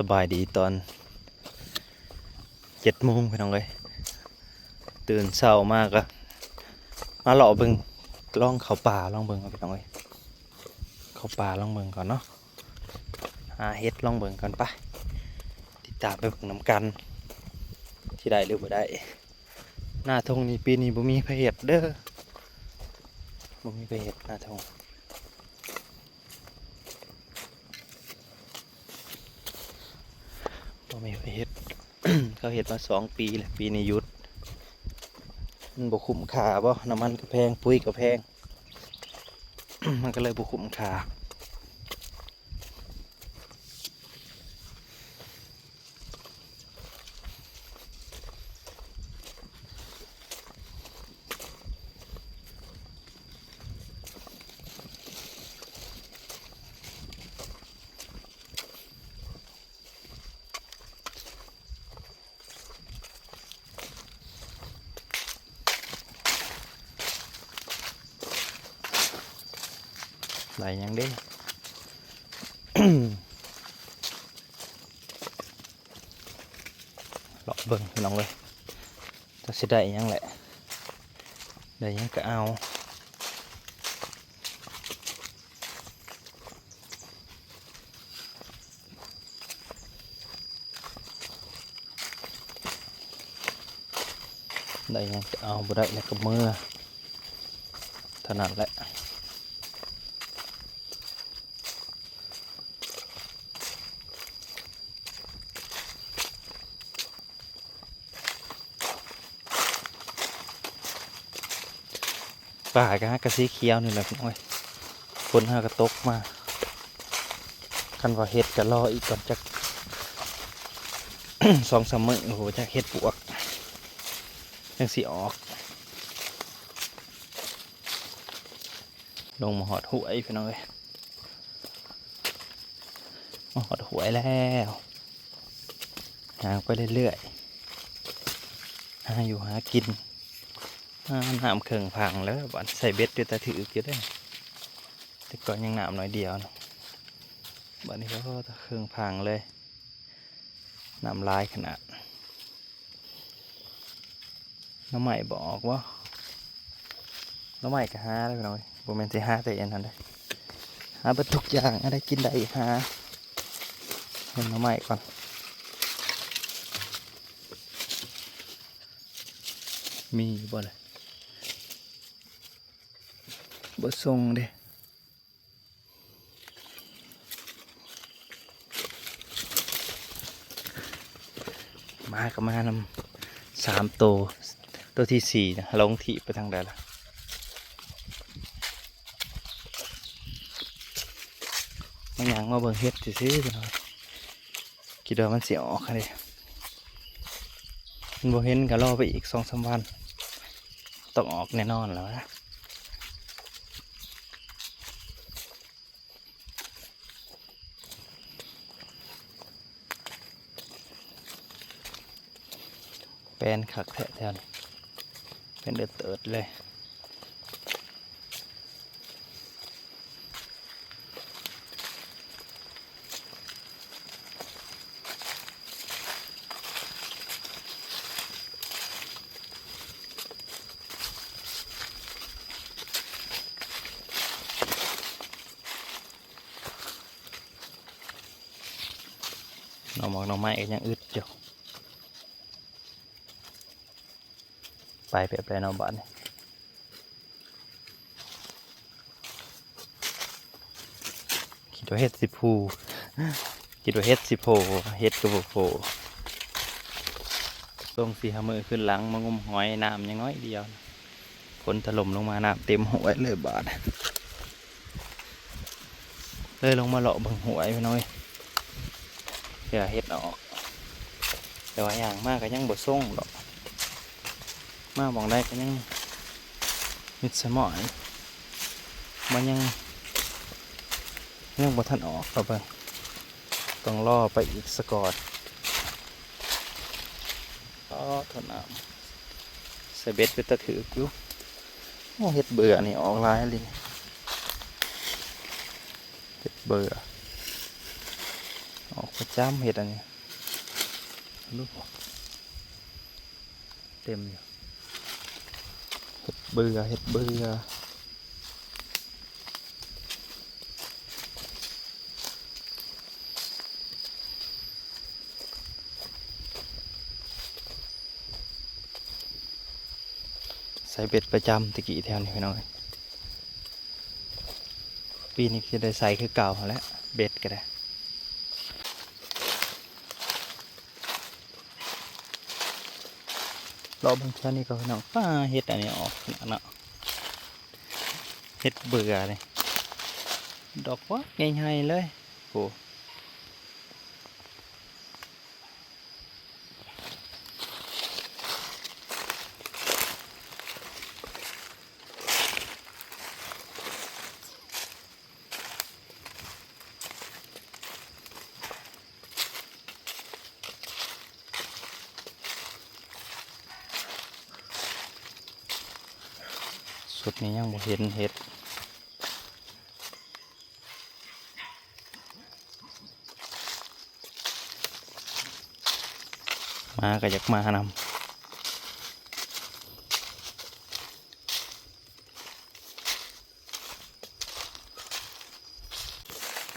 สบายดีตอน7 โมงพี่น้องเลยตื่นเช้ามากอะมาเลาะเบิ่งล่องเขาป่าล่องเบิ่งพี่น้องเลยเขาป่าล่องเบิ่งก่อนเนาะหาเฮ็ดล่องเบิ่งก่อนไปติดตามไปเบิ่งน้ำกันที่ได้หรือบ่ได้หน้าทงนี้ปีนี้บ่มีไผเฮ็ดเด้อบ่มีไผเฮ็ดหน้าทงบ่มีไผเฮ็ด เขาเฮ็ดมา2 ปีแล้วปีนี้หยุดมันบ่คุ้มค่าบ่น้ำมันก็แพงปุ๋ยก็แพง มันก็เลยบ่คุ้มค่าหลายอย่างเด้ เลาะเบิ่งพี่น้องเลยถ้าสิได้หยังแหละได้หยังก็เอาได้หยังก็เอาบ่ได้แล้วก็มือเท่านั้นแหละป่าก็กระสีเขียวนี่แหละพี่น้องเอ้ยฝนหากระตกมาคันว่าเฮ็ดก็รออีกก่อนจัก 2-3 มื้อโอ้โหจักเฮ็ดปวกจังสิออกลงมาหอดหวยพี่น้องเอ้ยมาหอดหวยแล้วหาไปเรื่อยๆหาอยู่หากินน้ำเคืองพังแล้วบ้านใส่เบ็ดอยู่แต่ถืออยู่ได้แต่ก่อนยังน้ำน้อยเดียวนะบ้านนี้เขาก็เคืองพังเลยน้ำลายขนาดน้ำใหม่บอกว่าน้ำใหม่ก็หาแล้วพี่น้องโมเมนต์ที่หาแต่ยันทันได้หาเปิดทุกอย่างอะไรกินได้หาเห็นน้ำใหม่ก่อนมีบ่เลยบ่ทรงเด้มาก็มานำ3 ตัวที่ 4นะลงที่ไปทางใดล่ะมันยังมาเบิ่งเฮ็ดซื่อๆพี่น้องคิดว่ามันสิออกเลยมันบ่เห็นก็รอไปอีก2-3 วันต้องออกแน่นอนแล้วนะเป็นขักแท้แถวนี้เป็นเดือดเติดเลยหน่อหมอกหน่อไม้ก็ยังอึดอยู่ไปแบบไรนอบ้านนี่คิดว่าเฮ็ดสิพูคิดว่าเฮ็ดสิโพเฮ็ดกระโพต้อง4-5 มื้อขึ้นหลังมางมหอยน้ำยังน้อยเดียวฝนถล่มลงมาน้ำเต็มหวยเลยบาดเลยลงมาเลาะบังหวยไปหน่อยเพื่อเฮ็ดออกแต่ว่าอย่างมากก็ยังบ่ส่งดอกมากมองได้ก็ยังมิดสมอยมันยังบ่ทันออกครับเพิ่นต้องรอไปอีกสกอตทนน้ำใส่เบ็ดไปตะถืออยู่โอ้เฮ็ดเบื่อนี่ออกลายเลยเฮ็ดเบื่อ ออกประจำเห็ดอันนี้ลูกเต็มอยู่เห็ดเบื่อเห็ดเบื่อใส่เบ็ดประจำตะกี้แถวนี้พี่น้องปีนี้จะได้ใส่คือเก่าแล้วเบ็ดก็ได้รอบางเช้านี่ก็พี่น้องป้าเห็ดอันนี้ออกเนาะเห็ดเบื่อเลยดอกว่าง่ายๆเลยโอ้สุดนี้ยังบ่เห็นเห็ดมาก็อยากมานำ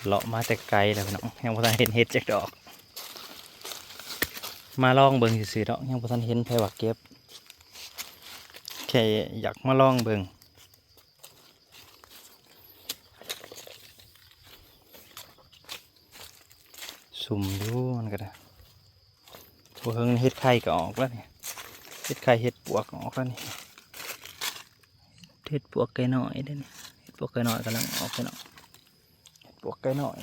เลาะมาแต่ไกลแล้วพี่น้องยังบ่ทันเห็นเห็ดจักดอกมาลองเบิ่งซื่อๆเนาะยังบ่ทันเห็นไผว่าเก็บแค่อยากมาลองเบิ่งสุ่มดูมันก็ได้บ่เฮิงเห็ดไข่ก็ออกแล้วนี่เห็ดไข่เห็ดปวกออกแล้วนี่เห็ดปวกไก่น้อยเด้นี่เห็ดปวกไก่น้อยกำลังออกไปเนาะเห็ดปวกไก่น้อย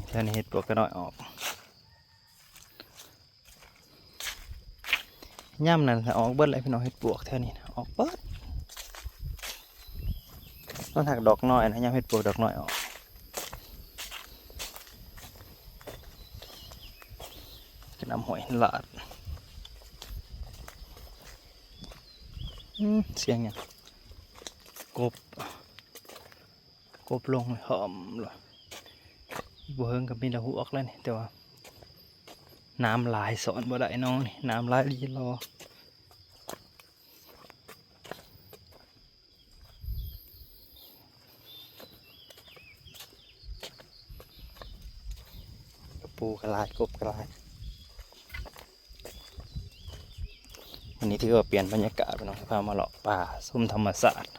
แค่นี้เห็ดปวกไก่น้อยออกย่ำนั่นออกเบิดเลยพี่น้องเห็ดปวกแถวนี้นะออกเบิดต้องถักดอกน้อยนะย่ำเห็ดปวกดอกน้อยออกกระนำหอยหลาดเสียงอย่างกบกบลงหอมเลยบัวเฮิงกับมีละหัวออกแล้วนี่แต่ว่าน้ำลายสอนบ่ได้น้องนี่น้ำลายรีรอปูกระลายกบกระลายวันนี้ที่ว่าเปลี่ยนบรรยากาศไปน้องพามาเลาะป่าส้มธรรมศาสตร์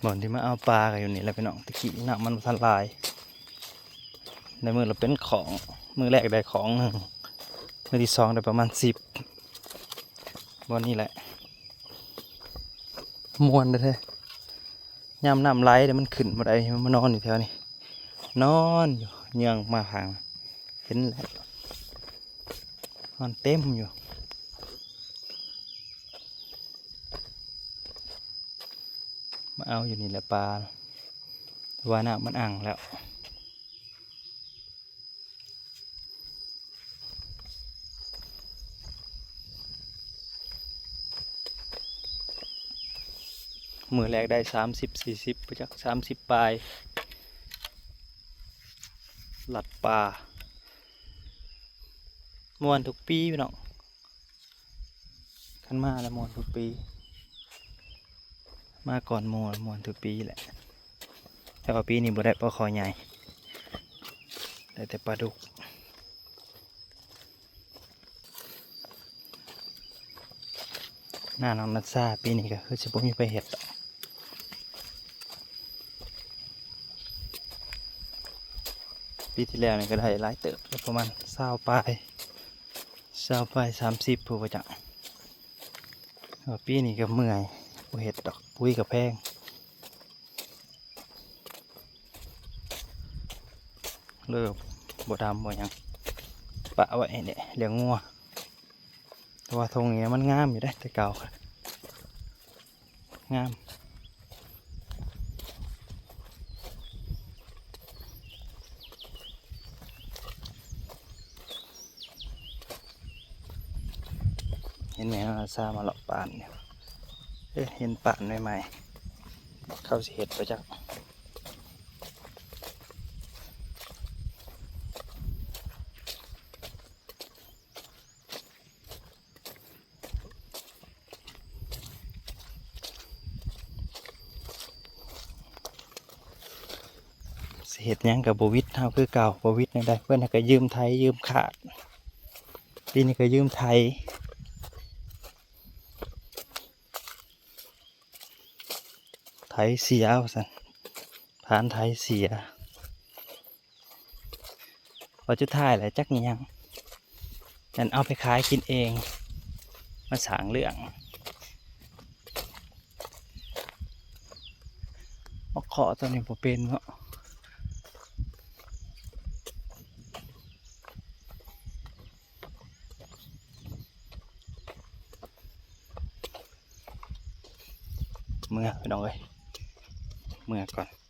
บ่อนที่มาเอาปลากันอยู่นี่แหละพี่น้องตะกี้น้ำมันทันลายในมือเราเป็นของมือแรกได้ของหนึ่งมือที่สองได้ประมาณ10บ่อนนี้แหละมวนเลยยามน้ำไหลเดี๋ยวมันขึ้นมาได้มันนอนอยู่แถวนี้นอนอยู่เยืองมาพังเห็นแล้วนอนเต็มอยู่มาเอาอยู่นี่แหละปลาว่าน้ำมันอ่างแล้วมือแรกได้30-40ไปจาก30ปลายหลัดปลามวนทุกปีพี่น้องขันมาแล้วมวนทุกปีมาก่อนมวนทุกปีแหละแต่ว่าปีนี้บ่ได้ปลาคอใหญ่ได้แต่ปลาดุกหน้าน้องนัทซาปีนี้ก็คือจะบ่มีไปเห็ดปีที่แล้วนี่ก็ได้หลายเติบประมาณ20ปลาย30ผู้ประจักษ์ปีนี้ก็เมื่อยบ่เห็ดดอกปุ๋ยกับแพงเลิก บ่ดำบ่หยังปะไว้เนี่ยเลี้ยงงัวแต่ว่าทงนี้มันงามอยู่ได้แต่เก่างามเห็นไหมว่าซามาเลาะป่านเนี่ยเห็นป่านใหม่ๆเข้าสิเห็ดไปจักสิเห็ดหยังกับบวิดเท่าคือเก่าบวิดนี่ได้เพื่อนก็ยืมไทยยืมขาดปีนี้ก็ยืมไทยไทยเสียว่าซั่นผ่านไทยเสียว่าจุดท้ายแหละจักนี่ยังนั่นเอาไปขายกินเองมาสร้างเรื่องมาขอตัวนี้บ่เป็นเนาะเมื่อไปน้องเอ้ยเมื่อก่อน